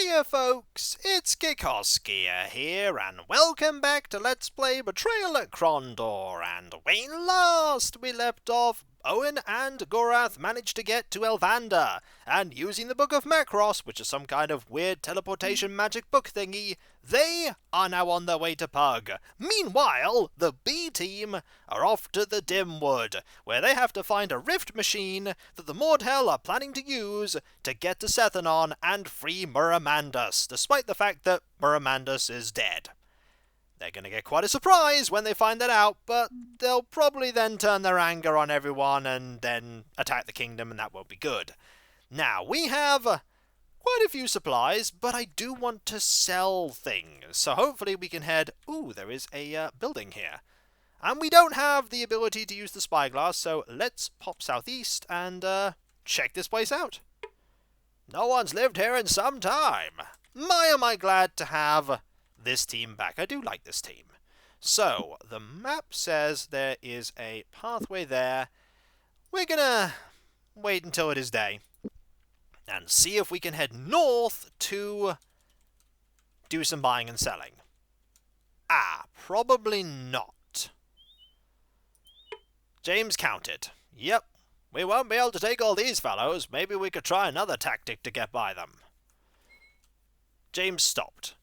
Hiya folks, it's Kikoskia here, and welcome back to Let's Play Betrayal at Krondor. And when last we left off, Owyn and Gorath managed to get to Elvander, and using the Book of Macross, which is some kind of weird teleportation magic book thingy, they are now on their way to Pug. Meanwhile, the B team are off to the Dimwood, where they have to find a rift machine that the Moredhel are planning to use to get to Sethanon and free Muramandus, despite the fact that Muramandus is dead. They're going to get quite a surprise when they find that out, but they'll probably then turn their anger on everyone and then attack the kingdom, and that won't be good. Now, we have quite a few supplies, but I do want to sell things, so hopefully we can head... Ooh, there is a building here. And we don't have the ability to use the spyglass, so let's pop southeast and check this place out. No one's lived here in some time. My, am I glad to have this team back. I do like this team. So, the map says there is a pathway there. We're gonna wait until it is day and see if we can head north to do some buying and selling. Probably not. James counted. Yep, we won't be able to take all these fellows. Maybe we could try another tactic to get by them. James stopped.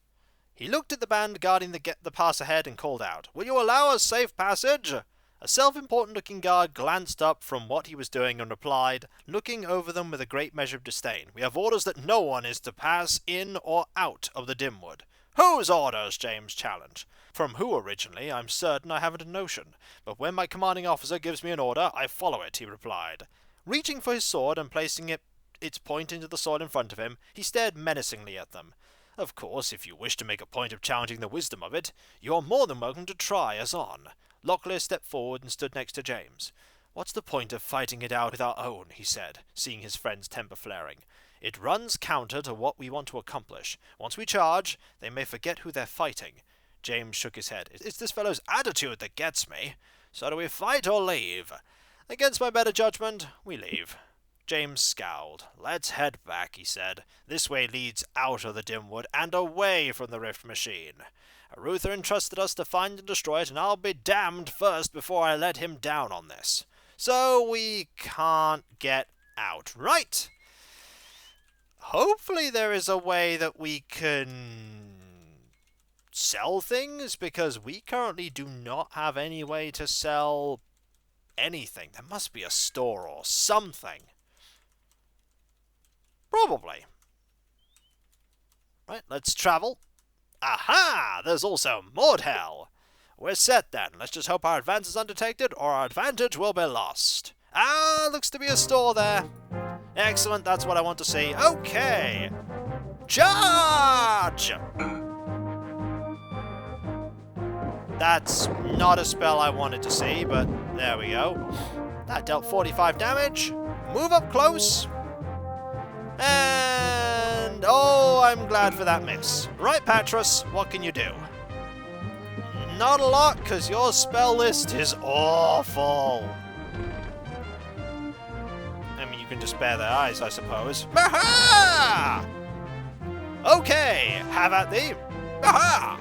He looked at the band guarding the pass ahead and called out, "Will you allow us safe passage?" A self-important-looking guard glanced up from what he was doing and replied, looking over them with a great measure of disdain, "We have orders that no one is to pass in or out of the Dimwood." "Whose orders?" James challenged. "From who originally, I'm certain I haven't a notion, but when my commanding officer gives me an order, I follow it," he replied. Reaching for his sword and placing its point into the soil in front of him, he stared menacingly at them. "Of course, if you wish to make a point of challenging the wisdom of it, you are more than welcome to try us on." Locklear stepped forward and stood next to James. "What's the point of fighting it out with our own?" he said, seeing his friend's temper flaring. "It runs counter to what we want to accomplish. Once we charge, they may forget who they're fighting." James shook his head. "It's this fellow's attitude that gets me. So do we fight or leave?" "Against my better judgment, we leave." James scowled. "Let's head back," he said. "This way leads out of the Dimwood and away from the rift machine. Arutha entrusted us to find and destroy it, and I'll be damned first before I let him down on this. So we can't get out, right? Hopefully there is a way that we can sell things, because we currently do not have any way to sell anything. There must be a store or something. Probably. Right, let's travel. Aha! There's also Moredhel. We're set then. Let's just hope our advance is undetected, or our advantage will be lost. Looks to be a store there. Excellent, that's what I want to see. Okay. Charge! That's not a spell I wanted to see, but there we go. That dealt 45 damage. Move up close. And oh, I'm glad for that miss. Right, Patrus, what can you do? Not a lot, because your spell list is awful. I mean, you can just spare their eyes, I suppose. Aha! Okay, have at thee. Aha!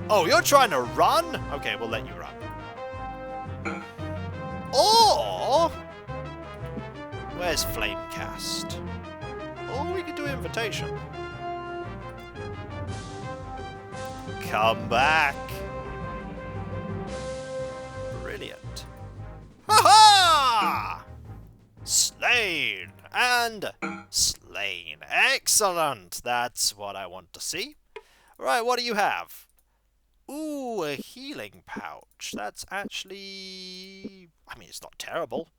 Oh, you're trying to run? Okay, we'll let you run. Or... where's Flamecast? Or we could do Invitation. Come back. Brilliant. Ha-ha! Slain and slain. Excellent. That's what I want to see. Right, what do you have? Ooh, a healing pouch. That's actually... I mean, it's not terrible.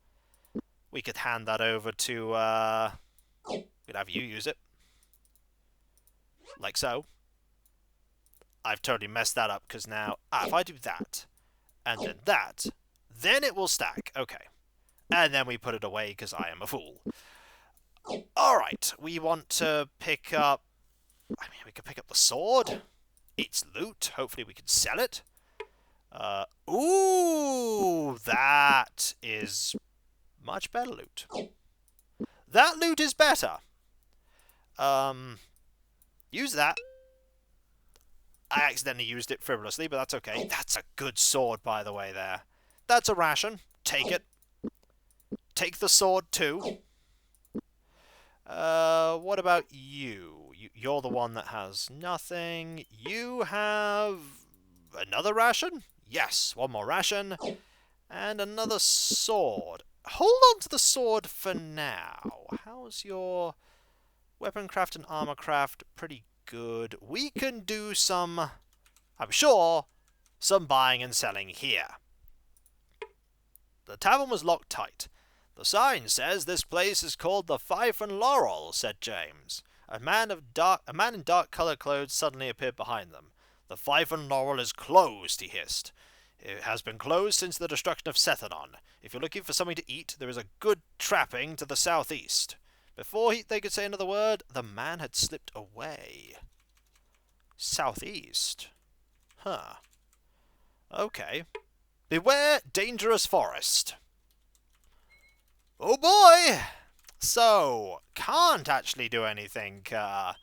We could hand that over to, we'd have you use it. Like so. I've totally messed that up, because now... if I do that, and then that, then it will stack. Okay. And then we put it away, because I am a fool. Alright, we want to pick up... I mean, we could pick up the sword. It's loot. Hopefully we can sell it. Ooh, that is... much better loot. That loot is better. Use that. I accidentally used it frivolously, but that's okay. That's a good sword, by the way, there. That's a ration. Take it. Take the sword, too. What about you? You're the one that has nothing. You have another ration? Yes, one more ration. And another sword. Hold on to the sword for now. How's your weaponcraft and armorcraft? Pretty good. We can do some, I'm sure, some buying and selling here. The tavern was locked tight. The sign says this place is called the Fife and Laurel, said James. A man in dark-coloured clothes suddenly appeared behind them. The Fife and Laurel is closed, he hissed. It has been closed since the destruction of Sethanon. If you're looking for something to eat, there is a good trapping to the southeast. Before they could say another word, the man had slipped away. Southeast? Huh. Okay. Beware dangerous forest. Oh boy! So, can't actually do anything, that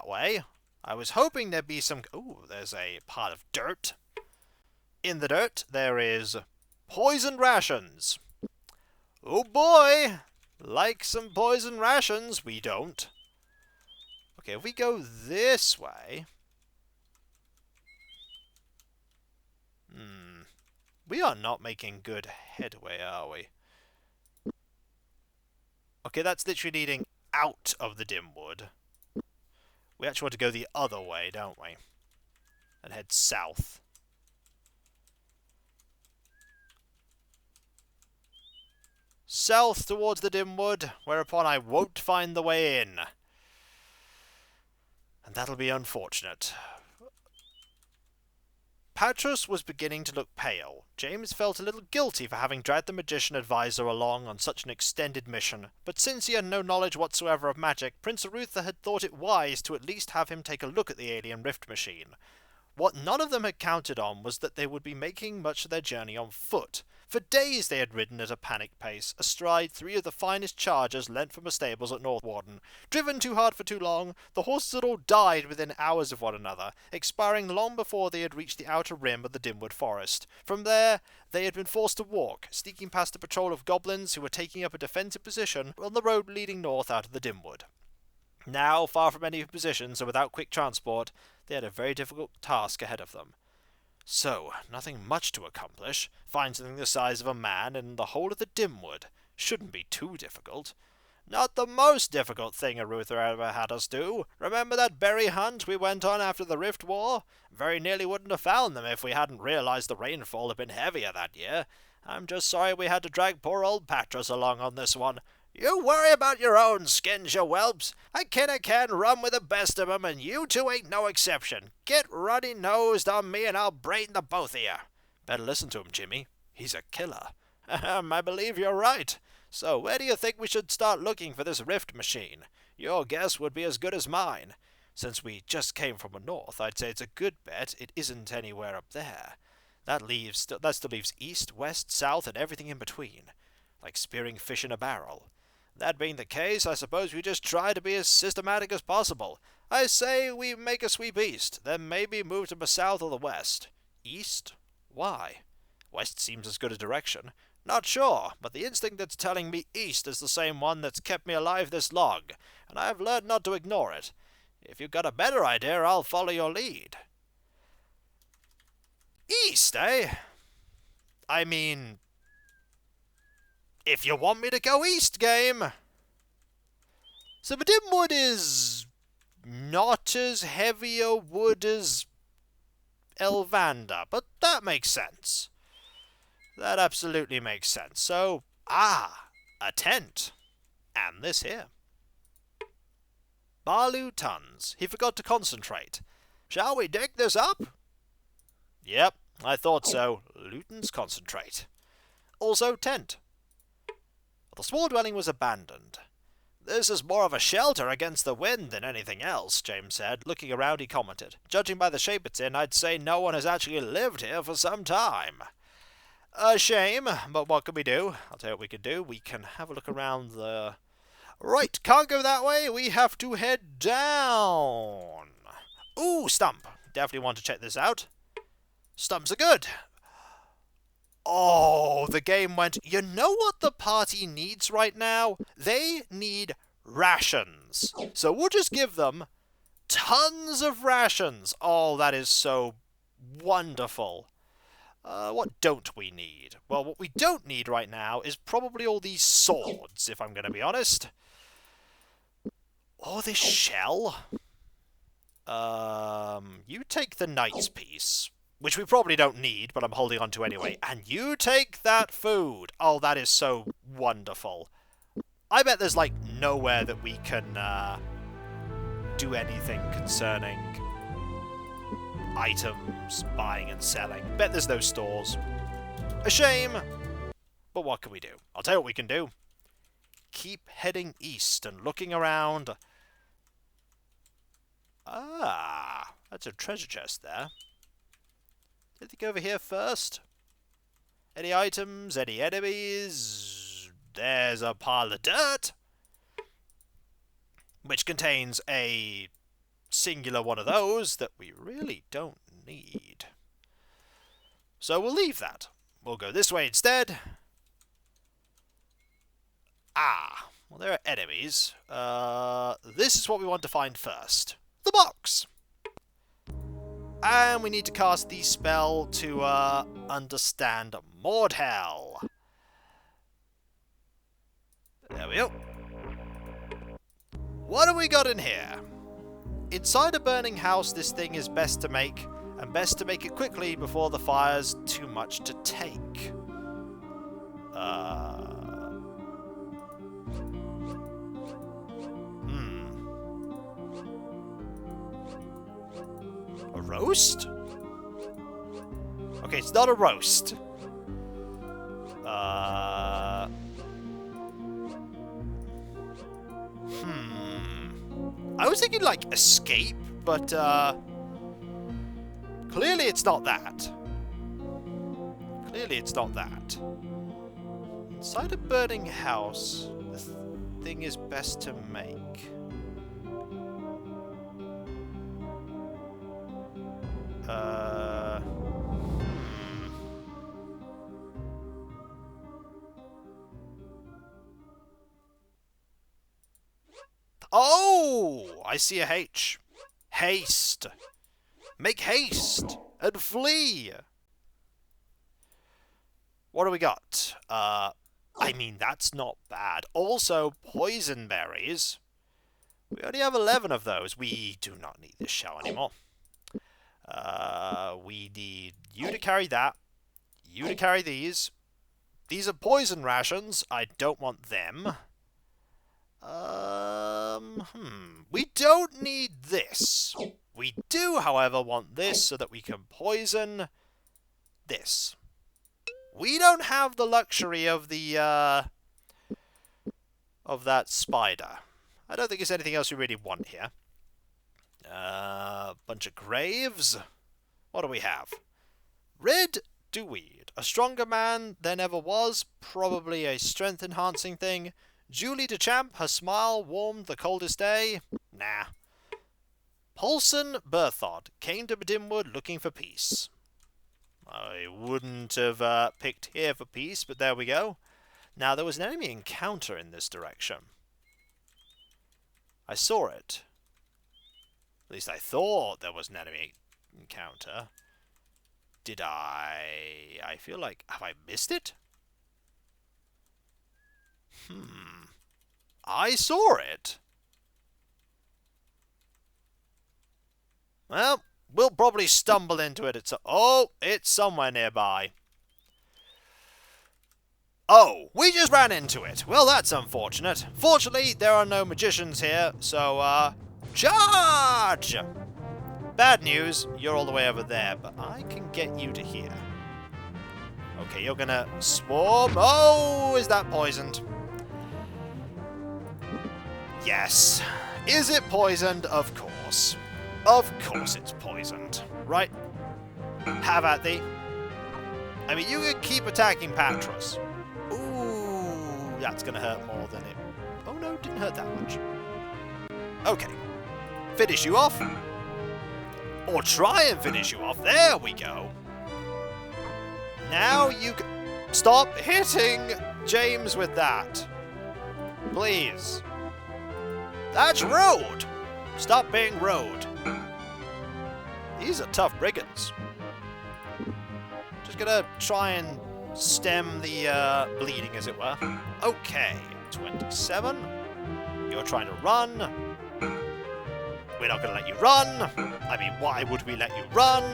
way. I was hoping there'd be some... Ooh, there's a pile of dirt. In the dirt, there is poisoned rations. Oh boy! Like some poisoned rations, we don't. Okay, if we go this way... We are not making good headway, are we? Okay, that's literally leading out of the Dimwood. We actually want to go the other way, don't we? And head south. South towards the Dimwood, whereupon I won't find the way in. And that'll be unfortunate. Patrus was beginning to look pale. James felt a little guilty for having dragged the magician advisor along on such an extended mission, but since he had no knowledge whatsoever of magic, Prince Arutha had thought it wise to at least have him take a look at the alien rift machine. What none of them had counted on was that they would be making much of their journey on foot. For days they had ridden at a panic pace, astride 3 of the finest chargers lent from the stables at North Warden. Driven too hard for too long, the horses had all died within hours of one another, expiring long before they had reached the outer rim of the Dimwood forest. From there, they had been forced to walk, sneaking past a patrol of goblins who were taking up a defensive position on the road leading north out of the Dimwood. Now, far from any positions and without quick transport, they had a very difficult task ahead of them. So, nothing much to accomplish. Find something the size of a man in the whole of the Dimwood. Shouldn't be too difficult. Not the most difficult thing Arutha ever had us do. Remember that berry hunt we went on after the Rift War? Very nearly wouldn't have found them if we hadn't realized the rainfall had been heavier that year. I'm just sorry we had to drag poor old Patrus along on this one. You worry about your own skins, you whelps. I can run with the best of 'em, and you two ain't no exception. Get runny-nosed on me, and I'll brain the both of you. Better listen to him, Jimmy. He's a killer. I believe you're right. So where do you think we should start looking for this rift machine? Your guess would be as good as mine. Since we just came from the north, I'd say it's a good bet it isn't anywhere up there. That still leaves east, west, south, and everything in between. Like spearing fish in a barrel. That being the case, I suppose we just try to be as systematic as possible. I say we make a sweep east, then maybe move to the south or the west. East? Why? West seems as good a direction. Not sure, but the instinct that's telling me east is the same one that's kept me alive this long, and I have learned not to ignore it. If you've got a better idea, I'll follow your lead. East, eh? I mean... if you want me to go east, game. So the Dimwood is not as heavy a wood as Elvander, but that makes sense. That absolutely makes sense. So, a tent. And this here. Barloo tons. He forgot to concentrate. Shall we dig this up? Yep, I thought so. Luton's concentrate. Also tent. The small dwelling was abandoned. This is more of a shelter against the wind than anything else, James said. Looking around, he commented. Judging by the shape it's in, I'd say no one has actually lived here for some time. A shame, but what can we do? I'll tell you what we can do. We can have a look around the... Right, can't go that way. We have to head down. Ooh, stump. Definitely want to check this out. Stumps are good. Oh, the game went... You know what the party needs right now? They need rations. So we'll just give them tons of rations. Oh, that is so wonderful. What don't we need? Well, what we don't need right now is probably all these swords, if I'm going to be honest. Oh, this shell. You take the knight's piece, which we probably don't need, but I'm holding on to anyway. And you take that food. Oh, that is so wonderful. I bet there's, like, nowhere that we can do anything concerning items, buying and selling. Bet there's no stores. A shame. But what can we do? I'll tell you what we can do. Keep heading east and looking around. Ah, that's a treasure chest there. Did they go over here first? Any items? Any enemies? There's a pile of dirt, which contains a singular one of those that we really don't need. So we'll leave that. We'll go this way instead. Ah, well, there are enemies. This is what we want to find first. The box! And we need to cast the spell to understand Moredhel. There we go. What have we got in here? Inside a burning house, this thing is best to make, and best to make it quickly before the fire's too much to take. A roast? Okay, it's not a roast. I was thinking, like, escape, but, clearly it's not that. Clearly it's not that. Inside a burning house, the thing is best to make. Oh! I see a H. Haste. Make haste and flee. What do we got? I mean, that's not bad. Also, poison berries. We only have 11 of those. We do not need this shell anymore. We need you to carry that. You to carry these. These are poison rations. I don't want them. We don't need this. We do, however, want this so that we can poison this. We don't have the luxury of the, of that spider. I don't think there's anything else we really want here. Bunch of graves. What do we have? Red Dewweed. A stronger man than ever was. Probably a strength-enhancing thing. Julie DeChamp, her smile warmed the coldest day. Nah. Paulson Berthod came to Dimwood looking for peace. I wouldn't have picked here for peace, but there we go. Now, there was an enemy encounter in this direction. I saw it. At least I thought there was an enemy encounter. Did I... I feel like... Have I missed it? I saw it. Well, we'll probably stumble into it. Oh, it's somewhere nearby. Oh, we just ran into it. Well, that's unfortunate. Fortunately, there are no magicians here, so, charge! Bad news, you're all the way over there, but I can get you to here. Okay, you're gonna swarm. Oh, is that poisoned? Yes. Is it poisoned? Of course. Of course it's poisoned. Right. Have at thee. I mean, you can keep attacking Patrus. Ooh, that's going to hurt more than it... Oh, no. didn't hurt that much. Okay. Finish you off. Or try and finish you off. There we go. Now you can... Stop hitting James with that. Please. That's rude. Stop being rude. These are tough brigands. Just gonna try and stem the bleeding, as it were. Okay, 27. You're trying to run. We're not gonna let you run. I mean, why would we let you run?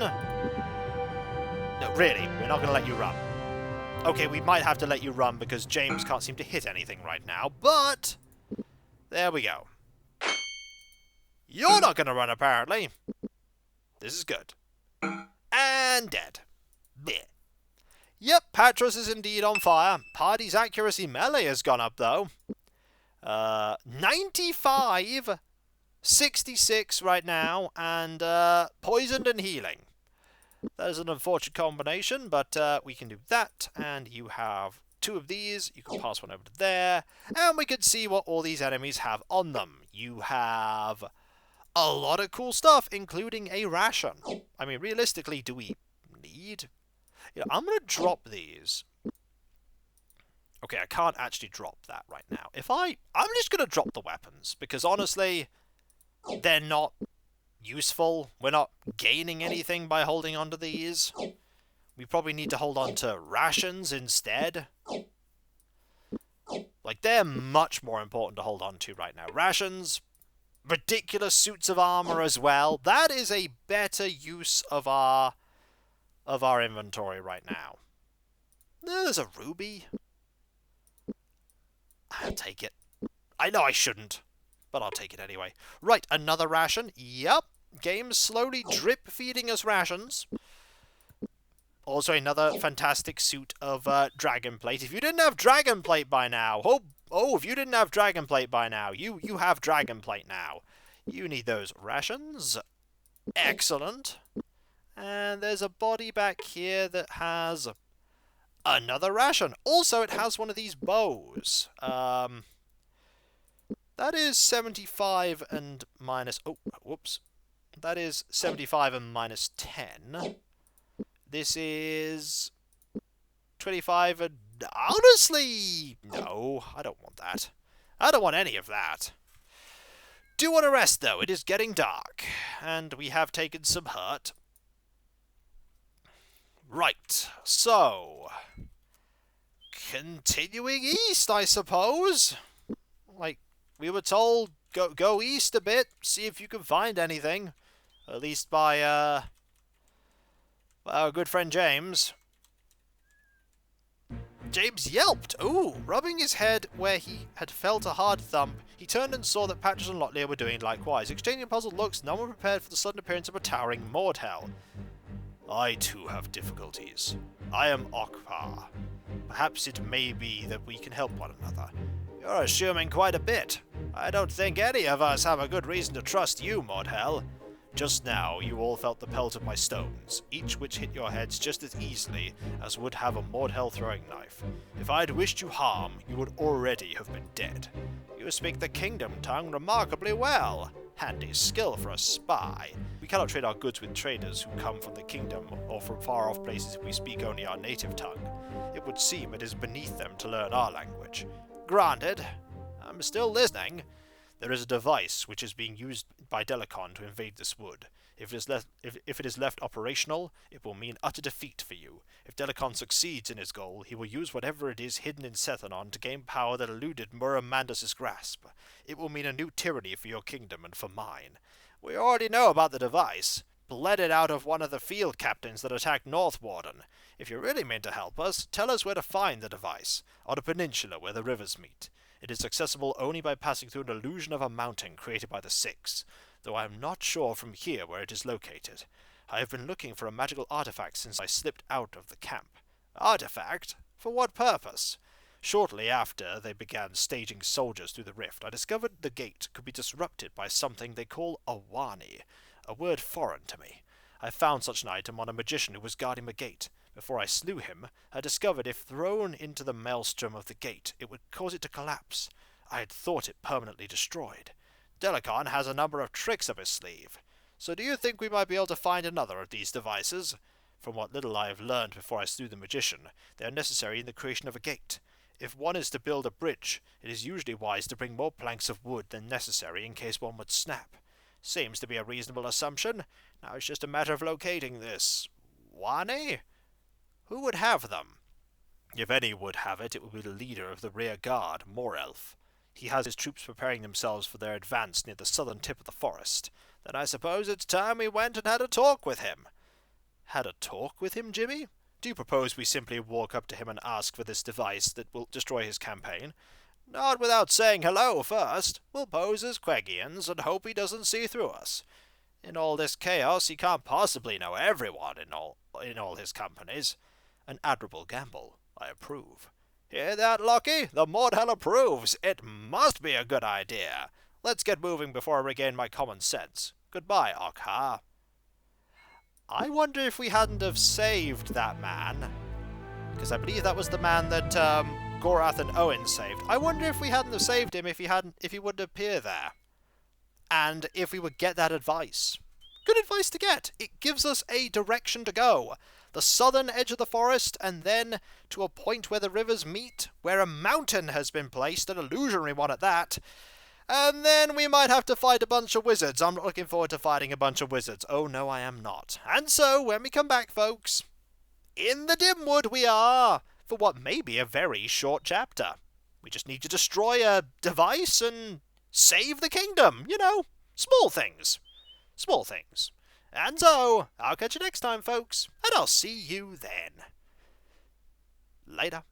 No, really, we're not gonna let you run. Okay, we might have to let you run because James can't seem to hit anything right now, but... There we go. You're not gonna run, apparently. This is good. And dead. Blech. Yep, Patrus is indeed on fire. Party's accuracy melee has gone up, though. 95, 66 right now, and poisoned and healing. That is an unfortunate combination, but we can do that, and you have 2 of these. You can pass one over to there, and we can see what all these enemies have on them. You have a lot of cool stuff, including a ration. I mean, realistically, do we need... You know, I'm going to drop these. Okay, I can't actually drop that right now. I'm just going to drop the weapons, because honestly, they're not useful. We're not gaining anything by holding on to these. We probably need to hold on to rations instead. Like, they're much more important to hold on to right now. Rations, ridiculous suits of armor as well. That is a better use of our inventory right now. There's a ruby. I'll take it. I know I shouldn't, but I'll take it anyway. Right, another ration. Yep. Game's slowly drip-feeding us rations. Also, another fantastic suit of Dragon Plate. If you didn't have Dragon Plate by now... Oh, if you didn't have Dragon Plate by now, you have Dragon Plate now. You need those rations. Excellent. And there's a body back here that has another ration. Also, it has one of these bows. That is 75 and minus... Oh, whoops. That is 75 and minus 10. This is 25 and... Honestly, no, I don't want that. I don't want any of that. Do want to rest, though. It is getting dark, and we have taken some hurt. Right, so... Continuing east, I suppose. Like, we were told, go east a bit, see if you can find anything. At least by, our good friend James. James yelped. Ooh, rubbing his head where he had felt a hard thump, he turned and saw that Patrus and Locklear were doing likewise. Exchanging puzzled looks, no one prepared for the sudden appearance of a towering Moredhel. I too have difficulties. I am Okpar. Perhaps it may be that we can help one another. You're assuming quite a bit. I don't think any of us have a good reason to trust you, Moredhel. Just now, you all felt the pelt of my stones, each which hit your heads just as easily as would have a Moredhel throwing knife. If I'd wished you harm, you would already have been dead. You speak the kingdom tongue remarkably well. Handy skill for a spy. We cannot trade our goods with traders who come from the kingdom or from far-off places if we speak only our native tongue. It would seem it is beneath them to learn our language. Granted. I'm still listening. There is a device which is being used by Delekhan to invade this wood. If it is left operational, it will mean utter defeat for you. If Delekhan succeeds in his goal, he will use whatever it is hidden in Sethanon to gain power that eluded Muramandus' grasp. It will mean a new tyranny for your kingdom and for mine. We already know about the device. Bled it out of one of the field captains that attacked North Warden. If you really mean to help us, tell us where to find the device, on a peninsula where the rivers meet. It is accessible only by passing through an illusion of a mountain created by the Six, though I am not sure from here where it is located. I have been looking for a magical artifact since I slipped out of the camp. Artifact? For what purpose? Shortly after they began staging soldiers through the rift, I discovered the gate could be disrupted by something they call a wani, a word foreign to me. I found such an item on a magician who was guarding the gate. Before I slew him, I discovered if thrown into the maelstrom of the gate, it would cause it to collapse. I had thought it permanently destroyed. Delekhan has a number of tricks up his sleeve. So do you think we might be able to find another of these devices? From what little I have learned before I slew the magician, they are necessary in the creation of a gate. If one is to build a bridge, it is usually wise to bring more planks of wood than necessary in case one would snap. Seems to be a reasonable assumption. Now it's just a matter of locating this. Wani? Who would have them? If any would have it, it would be the leader of the rear guard, Moredhel. He has his troops preparing themselves for their advance near the southern tip of the forest. Then I suppose it's time we went and had a talk with him. Had a talk with him, Jimmy? Do you propose we simply walk up to him and ask for this device that will destroy his campaign? Not without saying hello first. We'll pose as Quegians and hope he doesn't see through us. In all this chaos, he can't possibly know everyone in all his companies. An admirable gamble. I approve. Hear that, Lockie? The Moredhel approves. It must be a good idea. Let's get moving before I regain my common sense. Goodbye, Okha. I wonder if we hadn't have saved that man, because I believe that was the man that Gorath and Owyn saved. I wonder if we hadn't have saved him if he wouldn't appear there, and if we would get that advice. Good advice to get. It gives us a direction to go. The southern edge of the forest, and then to a point where the rivers meet, where a mountain has been placed, an illusionary one at that. And then we might have to fight a bunch of wizards. I'm not looking forward to fighting a bunch of wizards. Oh, no, I am not. And so, when we come back, folks, in the Dimwood we are, for what may be a very short chapter. We just need to destroy a device and save the kingdom. You know, small things. Small things. And so, I'll catch you next time, folks, and I'll see you then. Later.